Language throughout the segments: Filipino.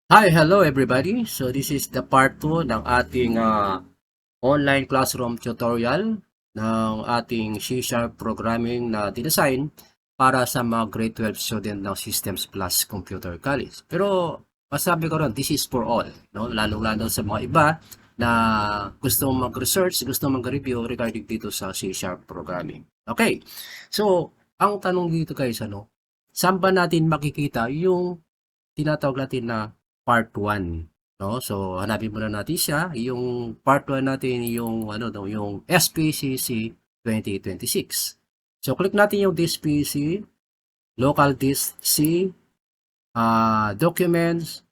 Hi, hello everybody. So this is the part 2 ng ating online classroom tutorial ng ating C# programming na dinesign para sa mga grade 12 student ng Systems Plus Computer College. Pero masabi ko ron, this is for all, no? Lalo-lalo sa mga iba na gusto mag-research, gusto mag-review regarding dito sa C# programming. Okay. So, ang tanong dito guys, saan ba natin makikita yung tinatawag natin na part 1, no? So, hanapin muna natin siya. Yung part 1 natin yung yung SPCC 2026. So, click natin yung this PC, local disk C, documents,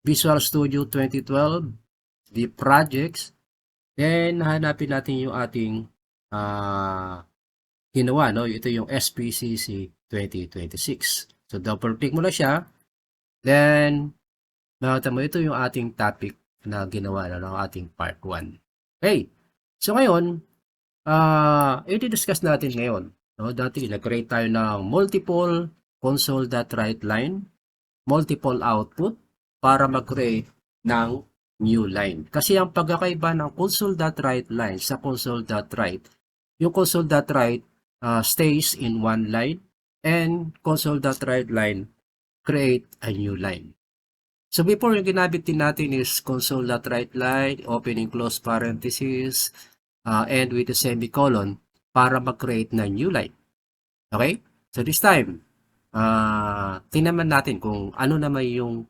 Visual Studio 2012, the projects, then hanapin natin yung ating ginawa, no? Ito yung SPCC 2026. So, double click mo na siya. Then, makita mo, ito yung ating topic na ginawa na ng ating part 1. Okay. So, ngayon, i-discuss natin ngayon. No? Dati, nag-create tayo ng multiple console.write line, multiple output, para mag-create ng new line. Kasi ang pagkakaiba ng console.write line sa console.write, yung console.write stays in one line, and console.write line create a new line. So before yung ginamit din natin is console.write line, opening close parenthesis, end with a semicolon para mag-create na new line. Okay? So this time, tingnan natin kung ano naman yung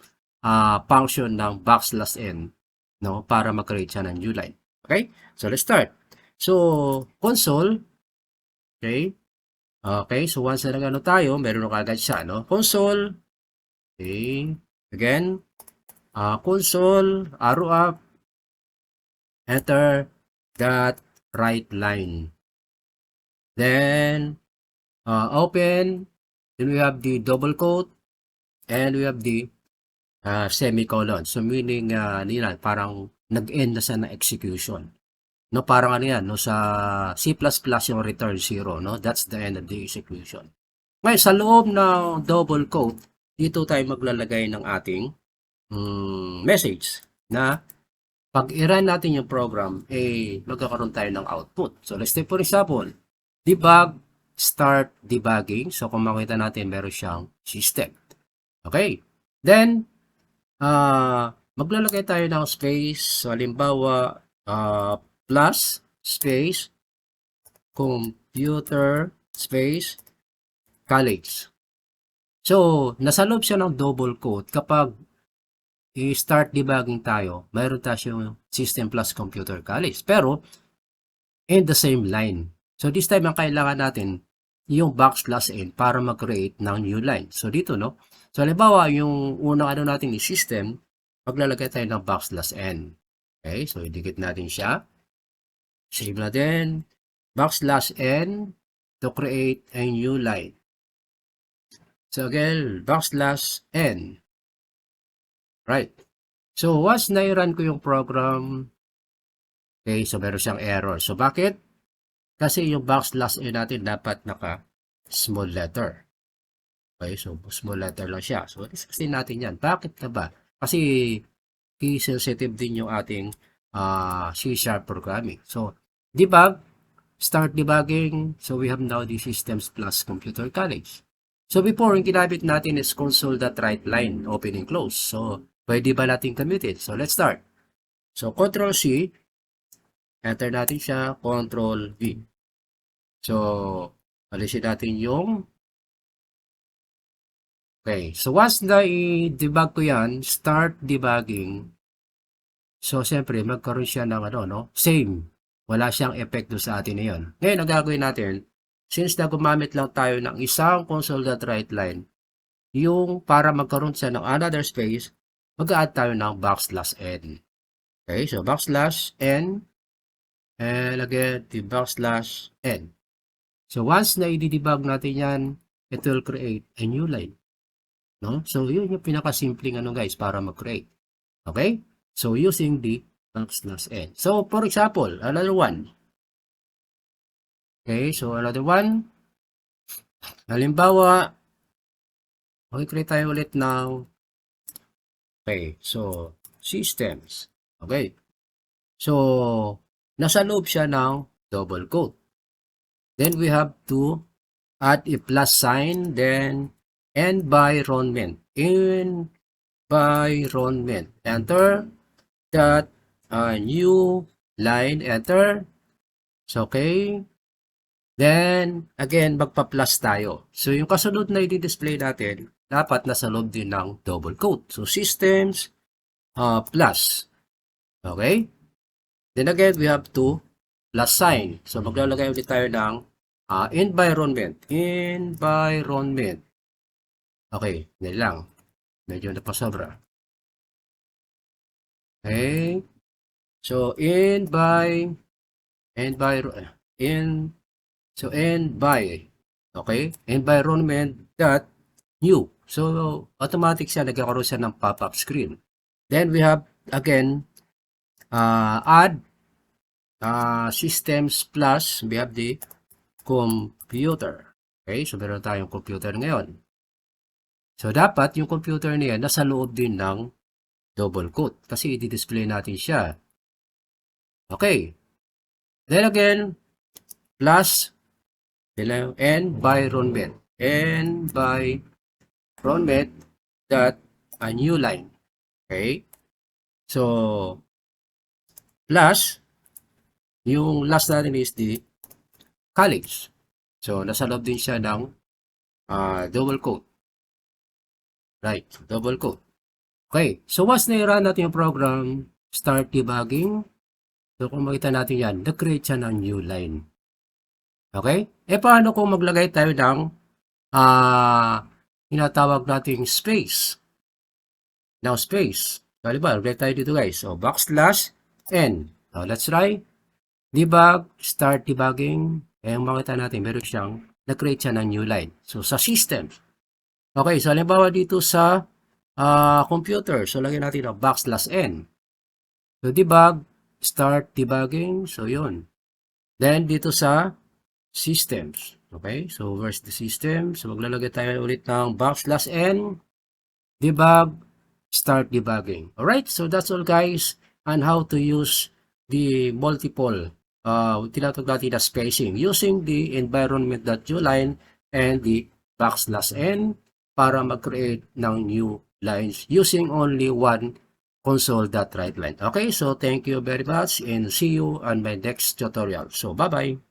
function ng \n, no, para mag-create siya ng new line. Okay? So let's start. So console, okay? Okay, so once na nag-ano tayo, meron na kagad siya, no? Console, okay, again, console, arrow up, enter, dot, write line. Then, open, then we have the double quote, and we have the semicolon. So, meaning, parang nag-end na sa na execution. No, parang ano yan, no, sa C++ yung return 0, no? That's the end of the execution. Ngayon, sa loob ng double quote, dito tayo maglalagay ng ating message na pag i-run natin yung program, magkakaroon tayo ng output. So, let's take for example, debug, start debugging. So, kung makita natin, meron siyang system. Okay. Then, maglalagay tayo ng space. So, halimbawa, plus, space, computer, space, college. So, nasa loob siya ng double quote kapag i-start debugging tayo, mayroon tayong System Plus Computer College. Pero, in the same line. So, this time, ang kailangan natin, yung \n para mag-create ng new line. So, dito, no? So, halimbawa, yung unang ano natin ni system, maglalagay tayo ng \n. Okay? So, idikit natin siya. Save natin. \n to create a new line. So, again, \n. Right. So, once na-run ko yung program, okay, so meron siyang error. So, bakit? Kasi yung \n natin dapat naka small letter. Okay, so small letter lang siya. So, discuss natin yan. Bakit na ba? Kasi key sensitive din yung ating C# programming. So, debug, start debugging. So, we have now the Systems Plus Computer College. So, before, yung ginamit natin is console.write line, open and close. So, pwede ba natin gamitin? So, let's start. So, Ctrl-C, enter natin siya, Ctrl-V. So, alisin natin yung okay. So, once na i-debug ko yan, start debugging. So, siyempre, magkaroon siya ng same. Wala siyang effect doon sa atin na yun. Ngayon, ang gagawin natin, since na gumamit lang tayo ng isang console.write line, yung para magkaroon siya ng another space, mag-add tayo ng \n. Okay, so \n, and again, the \n. So, once na i-debug natin yan, it will create a new line. No? So, yun yung pinakasimpleng guys, para mag-create. Okay? So, using the \n. So, for example, another one. Okay, so another one. Halimbawa, okay, create tayo ulit ng Okay, so systems. Okay. So, nasa loob siya ng double quote. Then we have to add a plus sign, then environment. Environment. Enter that new line. Enter. So, okay. Then, again, magpa-plus tayo. So, yung kasunod na i-display natin, dapat nasa loob din ng double quote. So, systems plus. Okay? Then again, we have to plus sign. So, maglalagay ulit tayo ng environment. Environment. Okay, yan lang. Medyo napasobra. Okay. So, okay, environment dot new. So, automatic siya, nagkakaroon siya ng pop-up screen. Then, we have, again, add systems plus, we have the computer. Okay, so meron tayong computer ngayon. So, dapat yung computer niya nasa loob din ng double quote kasi i-display natin siya. Okay. Then again, plus environment. Environment dot a new line. Okay. So, plus, yung last natin is the college. So, nasa loob din siya ng double quote. Right, double quote. Okay, so once na-run natin yung program, start debugging. So, kung makita natin yan, na-create siya ng new line. Okay? Paano kung maglagay tayo ng tinatawag nating space? Now, space. So, diba, maglagay tayo dito guys. So, backslash n. So, let's try. Debug, start debugging. Yung makita natin, meron siyang na-create siya ng new line. So, sa system. Okay, so halimbawa dito sa computer. So, lagyan natin ang backslash n. So, debug, start debugging. So, yun. Then, dito sa systems. Okay, so where's the system? So, maglalagay tayo ulit ng backslash n. Debug, start debugging. Alright, so that's all guys on how to use the multiple tinatawag natin na spacing using the environment.uline and the backslash n para mag-create ng new lines using only one console.writeline. Okay, so thank you very much and see you on my next tutorial. So, bye-bye.